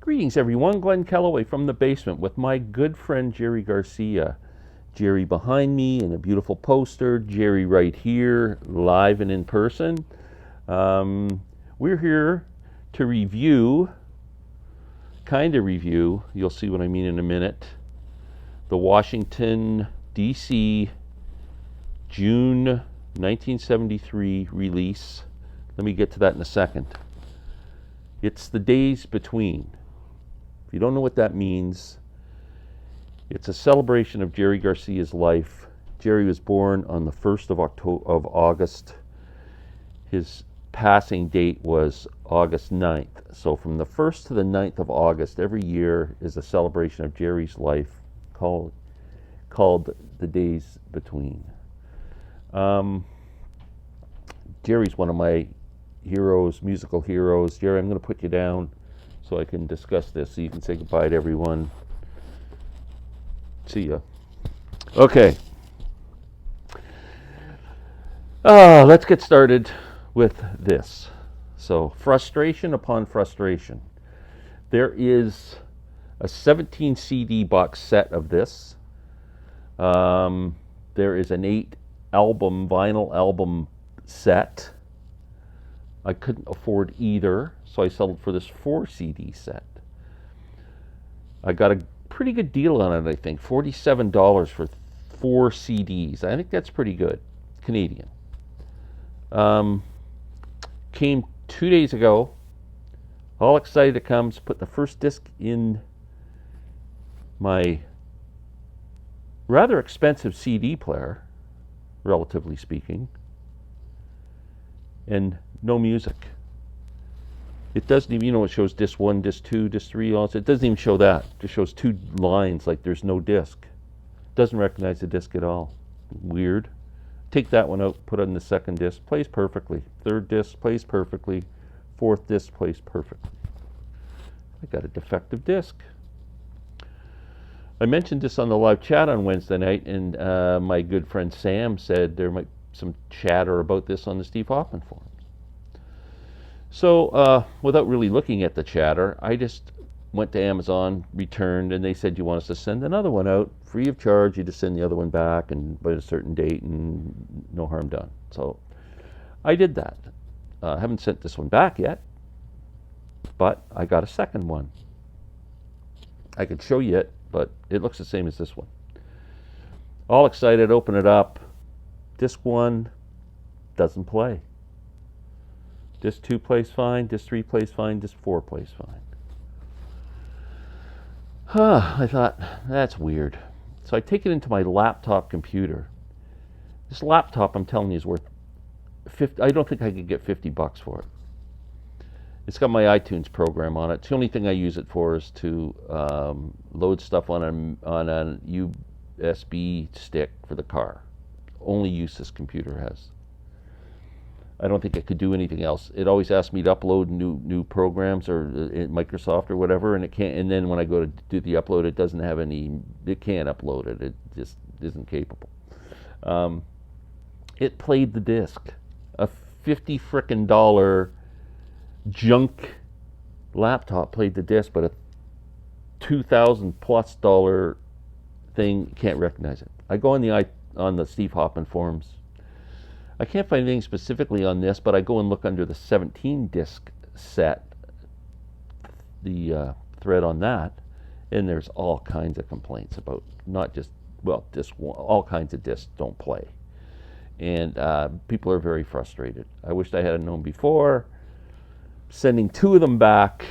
Greetings, everyone. Glenn Kellaway from the basement with my good friend Jerry Garcia. Jerry behind me in a beautiful poster. Jerry right here, live and in person. We're here to review, you'll see what I mean in a minute, the Washington, D.C. June 1973 release. Let me get to that in a second. It's The Days Between. If you don't know what that means, it's a celebration of Jerry Garcia's life. Jerry was born on the 1st of August. His passing date was August 9th. So from the 1st to the 9th of August, every year is a celebration of Jerry's life called The Days Between. Jerry's one of my heroes, musical heroes. Jerry, I'm going to put you down so I can discuss this, so you can say goodbye to everyone. See ya. Okay. Let's get started with this. So, frustration upon frustration. There is a 17 CD box set of this. There is an 8 vinyl album set. I couldn't afford either, so I settled for this 4 CD set. I got a pretty good deal on it, I think. $47 for 4 CDs. I think that's pretty good. Canadian. Came 2 days ago. All excited it comes. Put the first disc in my rather expensive CD player, relatively speaking, and no music. It doesn't even, it shows disc 1, disc 2, disc 3, also. It doesn't even show that. It just shows 2 lines like there's no disc. Doesn't recognize the disc at all. Weird. Take that one out, put it in the second disc, plays perfectly. Third disc plays perfectly. Fourth disc plays perfectly. I got a defective disc. I mentioned this on the live chat on Wednesday night, and my good friend Sam said there might be some chatter about this on the Steve Hoffman forums. So without really looking at the chatter, I just went to Amazon, returned, and they said, you want us to send another one out free of charge. You just send the other one back and by a certain date, and no harm done. So I did that. Haven't sent this one back yet, but I got a second one. I could show you it, but it looks the same as this one. All excited, open it up. Disc 1 doesn't play. Disc 2 plays fine, Disc 3 plays fine, Disc 4 plays fine. I thought, that's weird. So I take it into my laptop computer. This laptop, I'm telling you, is worth I don't think I could get $50 for it. It's got my iTunes program on it. It's the only thing I use it for is to load stuff on a USB stick for the car. Only use this computer has. I don't think I could do anything else. It always asks me to upload new programs or Microsoft or whatever, and it can't. And then when I go to do the upload, it doesn't have any. It can't upload it. It just isn't capable. It played the disc, a $50 frickin' junk laptop played the disc, but a $2,000+ thing can't recognize it. I go on the Steve Hoffman forums. I can't find anything specifically on this, but I go and look under the 17 disc set, the thread on that, and there's all kinds of complaints about not just, disc 1, all kinds of discs don't play. And people are very frustrated. I wished I had known before. Sending 2 of them back.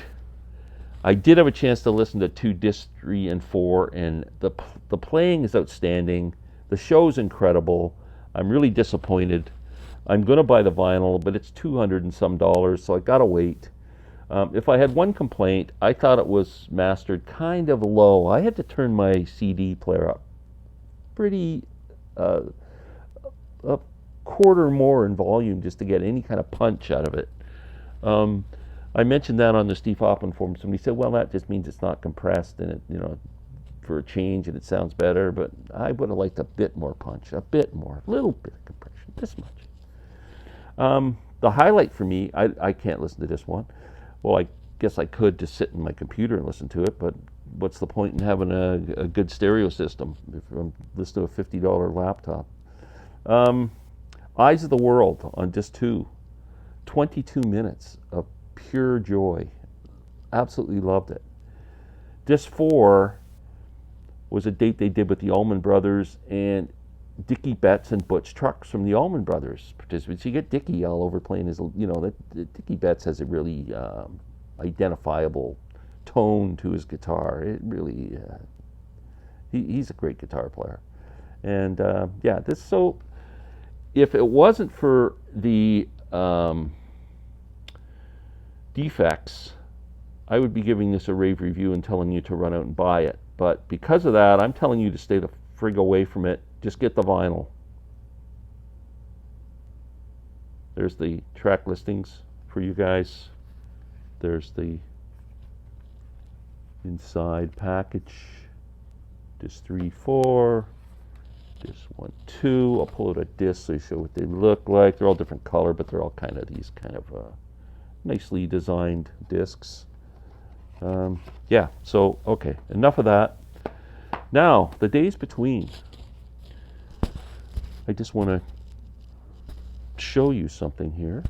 I did have a chance to listen to 2 disc 3 and 4, and the playing is outstanding. The show's incredible. I'm really disappointed. I'm going to buy the vinyl, but it's $200 and some, so I gotta wait. If I had one complaint, I thought it was mastered kind of low. I had to turn my CD player up pretty a quarter more in volume just to get any kind of punch out of it. I mentioned that on the Steve Hoffman forum. Somebody said, well, that just means it's not compressed and it, for a change and it sounds better, but I would have liked a bit more punch, a little bit of compression, this much. The highlight for me, I can't listen to this one. Well, I guess I could just sit in my computer and listen to it, but what's the point in having a good stereo system if I'm listening to a $50 laptop? Eyes of the World on disc 2, 22 minutes of pure joy. Absolutely loved it. Disc 4 was a date they did with the Allman Brothers, and Dickie Betts and Butch Trucks from the Allman Brothers participated. So you get Dickie all over playing his, Dickie Betts has a really identifiable tone to his guitar. It really, he's a great guitar player. And so if it wasn't for the defects, I would be giving this a rave review and telling you to run out and buy it. But because of that, I'm telling you to stay the frig away from it. Just get the vinyl. There's the track listings for you guys. There's the inside package. Disc 3, 4. Disc 1, 2. I'll pull out a disc so you show what they look like. They're all different color, but they're all kind of these kind of nicely designed discs. So okay, enough of that. Now, the days between. I just want to show you something here.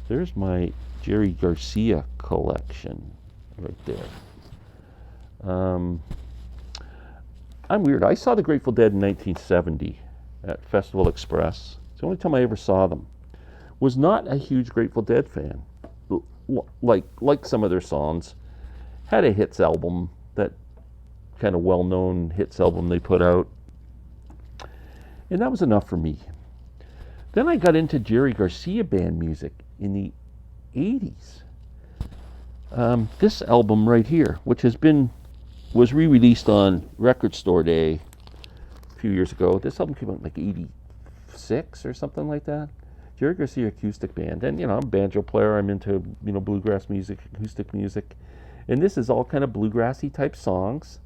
There's my Jerry Garcia collection right there. I'm weird. I saw the Grateful Dead in 1970 at Festival Express. It's the only time I ever saw them. Was not a huge Grateful Dead fan. Like some of their songs. Had a hits album, that kind of well-known hits album they put out. And that was enough for me. Then I got into Jerry Garcia band music in the 80s. This album right here, which was re-released on Record Store Day a few years ago. This album came out in like 86 or something like that. Jerry Garcia acoustic band. And, I'm a banjo player. I'm into, bluegrass music, acoustic music. And this is all kind of bluegrassy type songs.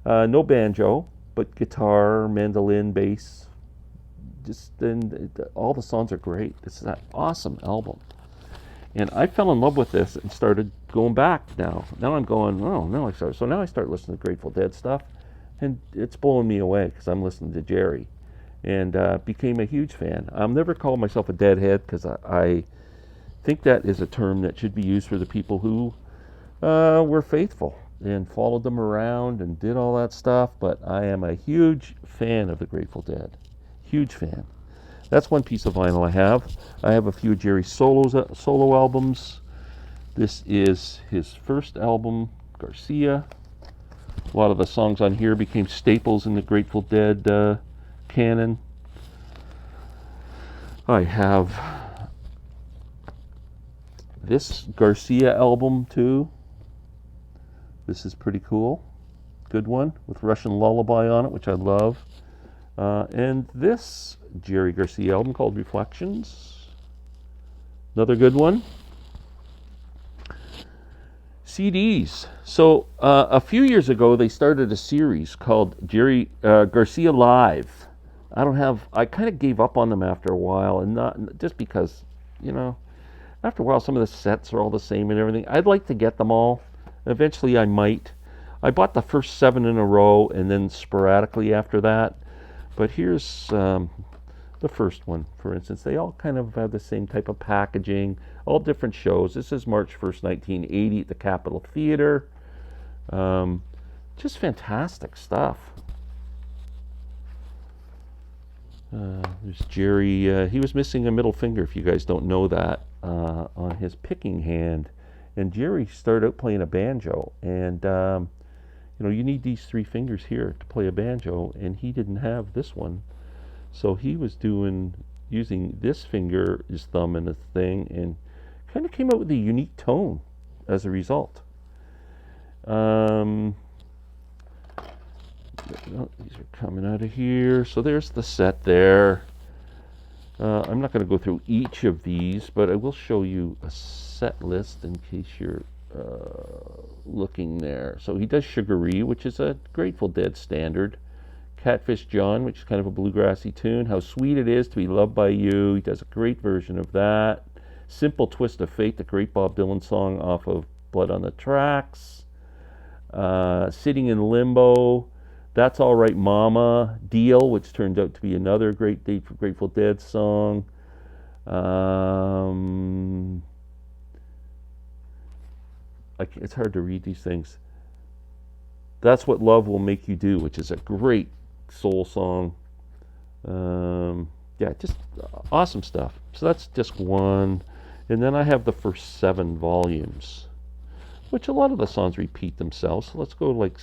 No banjo, but guitar, mandolin, bass. All the songs are great. This is an awesome album. And I fell in love with this and started going back now. Now I'm going, now I start listening to Grateful Dead stuff. And it's blowing me away because I'm listening to Jerry. And became a huge fan. I'll never call myself a Deadhead because I think that is a term that should be used for the people who were faithful and followed them around and did all that stuff. But I am a huge fan of the Grateful Dead. Huge fan. That's one piece of vinyl I have. I have a few Jerry solo albums. This is his first album, Garcia. A lot of the songs on here became staples in the Grateful Dead canon. I have this Garcia album too. This is pretty cool. Good one with Russian Lullaby on it, which I love. And this Jerry Garcia album called Reflections. Another good one. CDs. So a few years ago, they started a series called Jerry Garcia Live. I kind of gave up on them after a while, and not just because, after a while some of the sets are all the same and everything. I'd like to get them all. Eventually I might. I bought the first 7 in a row and then sporadically after that. But here's the first one, for instance. They all kind of have the same type of packaging, all different shows. This is March 1st, 1980 at the Capitol Theater. Just fantastic stuff. There's Jerry. He was missing a middle finger, if you guys don't know that, on his picking hand. And Jerry started out playing a banjo. And, you need these 3 fingers here to play a banjo. And he didn't have this one. So he was using this finger, his thumb and his thing, and kind of came out with a unique tone as a result. These are coming out of here. So there's the set there. I'm not going to go through each of these, but I will show you a set list in case you're looking there. So he does Sugaree, which is a Grateful Dead standard. Catfish John, which is kind of a bluegrassy tune. How Sweet It Is to Be Loved by You. He does a great version of that. Simple Twist of Fate, the great Bob Dylan song off of Blood on the Tracks. Sitting in Limbo, That's All Right Mama, Deal, which turned out to be another great Grateful Dead song. It's hard to read these things. That's What Love Will Make You Do, which is a great soul song. Yeah, just awesome stuff. So that's just one. And then I have the first 7 volumes, which a lot of the songs repeat themselves. So let's go like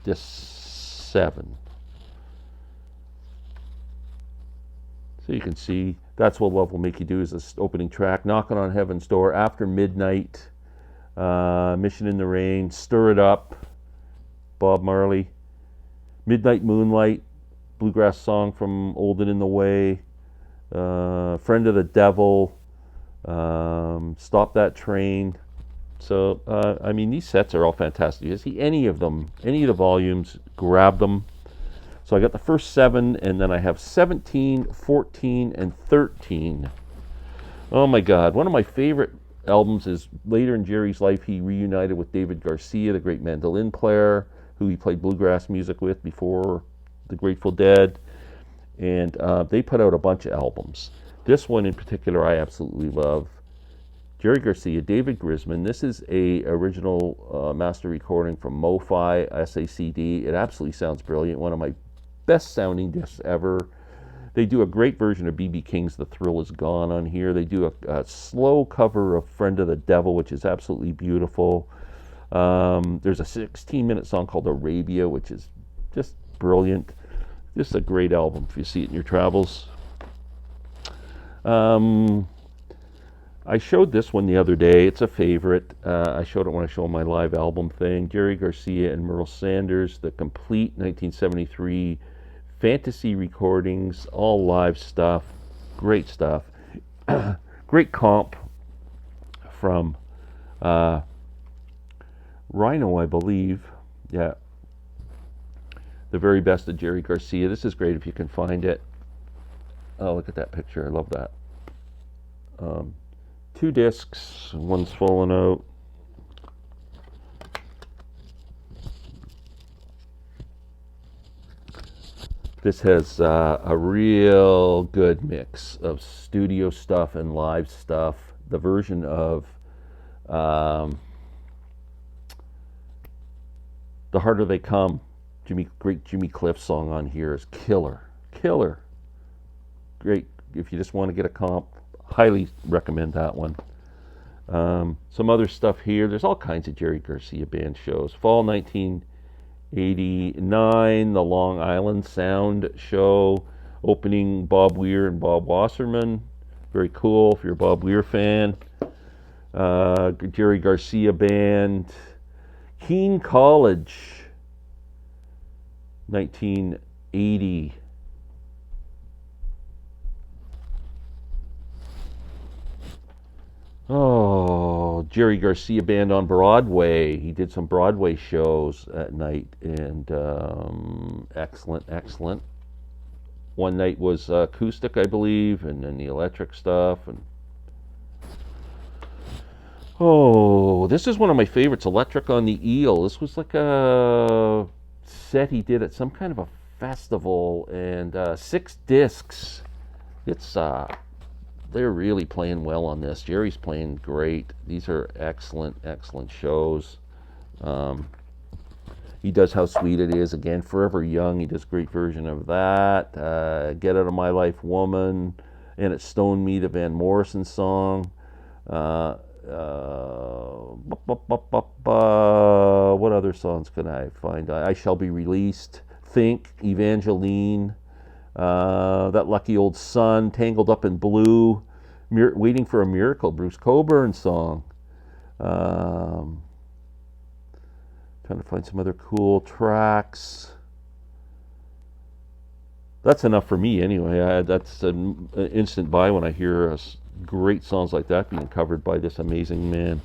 just 7. So you can see That's What Love Will Make You Do is this opening track. Knocking on Heaven's Door, After Midnight, Mission in the Rain, Stir It Up, Bob Marley, Midnight Moonlight, bluegrass song from Old and in the Way, Friend of the Devil, Stop That Train. So, I mean, these sets are all fantastic. You see any of them, any of the volumes, grab them. So I got the first 7, and then I have 17, 14, and 13. Oh my God, one of my favorite albums is later in Jerry's life, he reunited with David Garcia, the great mandolin player, who he played bluegrass music with before the Grateful Dead, and they put out a bunch of albums. This one in particular I absolutely love. Jerry Garcia, David Grisman. This is a original master recording from MoFi SACD. It absolutely sounds brilliant. One of my best sounding discs ever. They do a great version of B.B. King's The Thrill Is Gone on here. They do a slow cover of Friend of the Devil, which is absolutely beautiful. There's a 16-minute song called Arabia, which is just brilliant. Just a great album if you see it in your travels. I showed this one the other day. It's a favorite. I showed it when I showed my live album thing. Jerry Garcia and Merle Sanders, the complete 1973 fantasy recordings, all live stuff. Great stuff. Great comp from Rhino, I believe. Yeah. The very best of Jerry Garcia. This is great if you can find it. Oh, look at that picture. I love that. 2 discs. One's fallen out. This has a real good mix of studio stuff and live stuff. The version of The Harder They Come, great Jimmy Cliff song on here is killer. Great. If you just want to get a comp, highly recommend that one. Some other stuff here. There's all kinds of Jerry Garcia band shows. Fall 1989, the Long Island Sound show, opening Bob Weir and Bob Wasserman. Very cool if you're a Bob Weir fan. Jerry Garcia band. Keene College, 1980. Oh, Jerry Garcia band on Broadway. He did some Broadway shows at night, and excellent. One night was acoustic, I believe, and then the electric stuff. And oh, this is one of my favorites, Electric on the Eel. This was like a set he did at some kind of a festival, and 6 discs. It's they're really playing well on this. Jerry's playing great. These are excellent shows. He does How Sweet It Is again. Forever Young. He does a great version of that. Get Out of My Life, Woman, and It Stoned Me, the Van Morrison song. What other songs can I find? I Shall Be Released. Think, Evangeline. That Lucky Old Sun, Tangled Up in Blue, Waiting for a Miracle, Bruce Cockburn song. Trying to find some other cool tracks. That's enough for me anyway. That's an instant buy when I hear great songs like that being covered by this amazing man.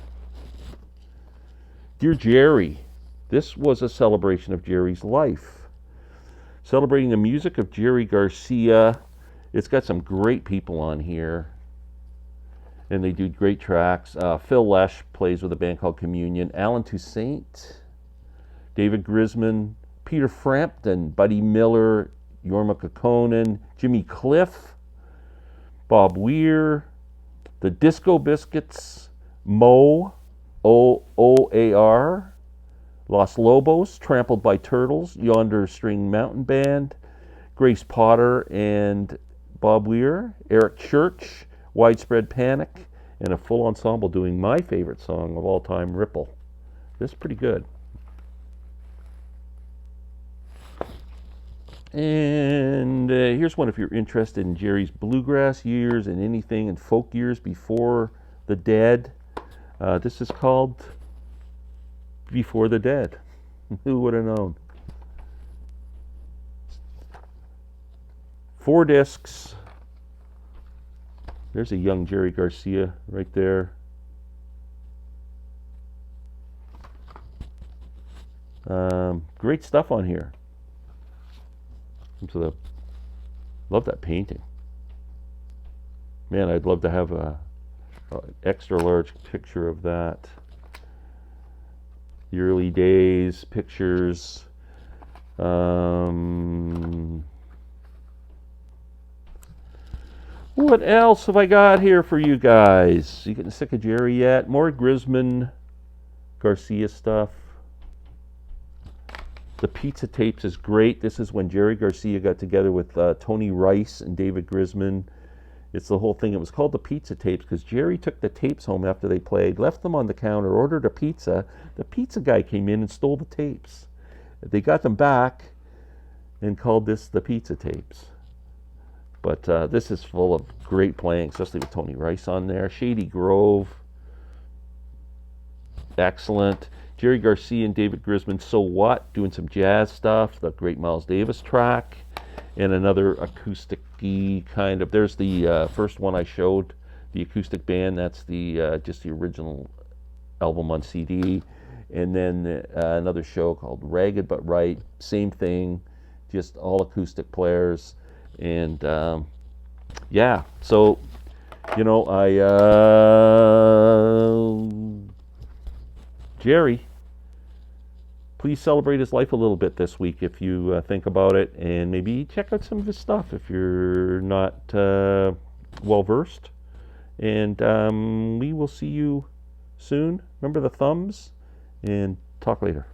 Dear Jerry, this was a celebration of Jerry's life. Celebrating the music of Jerry Garcia. It's got some great people on here. and they do great tracks. Phil Lesh plays with a band called Communion. Alan Toussaint, David Grisman, Peter Frampton, Buddy Miller, Jorma Kekkonen, Jimmy Cliff, Bob Weir, the Disco Biscuits, Mo, OAR, Los Lobos, Trampled by Turtles, Yonder String Mountain Band, Grace Potter and Bob Weir, Eric Church, Widespread Panic, and a full ensemble doing my favorite song of all time, Ripple. This is pretty good. And here's one if you're interested in Jerry's bluegrass years and anything in folk years before the Dead. This is called Before the Dead. Who would have known? 4 discs. There's a young Jerry Garcia right there. Great stuff on here. So love that painting. Man, I'd love to have an extra large picture of that. The early days pictures. What else have I got here for you guys? You getting sick of Jerry yet? More Grisman, Garcia stuff. The Pizza Tapes is great. This is when Jerry Garcia got together with Tony Rice and David Grisman. It's the whole thing. It was called the Pizza Tapes because Jerry took the tapes home after they played, left them on the counter, ordered a pizza. The pizza guy came in and stole the tapes. They got them back and called this the Pizza Tapes. But this is full of great playing, especially with Tony Rice on there. Shady Grove, excellent. Jerry Garcia and David Grisman, So What, doing some jazz stuff, the great Miles Davis track, and another acoustic-y kind of, there's the first one I showed, the acoustic band, that's the just the original album on CD, and then another show called Ragged But Right, same thing, just all acoustic players, and yeah, so, you know, Jerry, please celebrate his life a little bit this week if you think about it, and maybe check out some of his stuff if you're not well versed. And we will see you soon. Remember the thumbs, and talk later.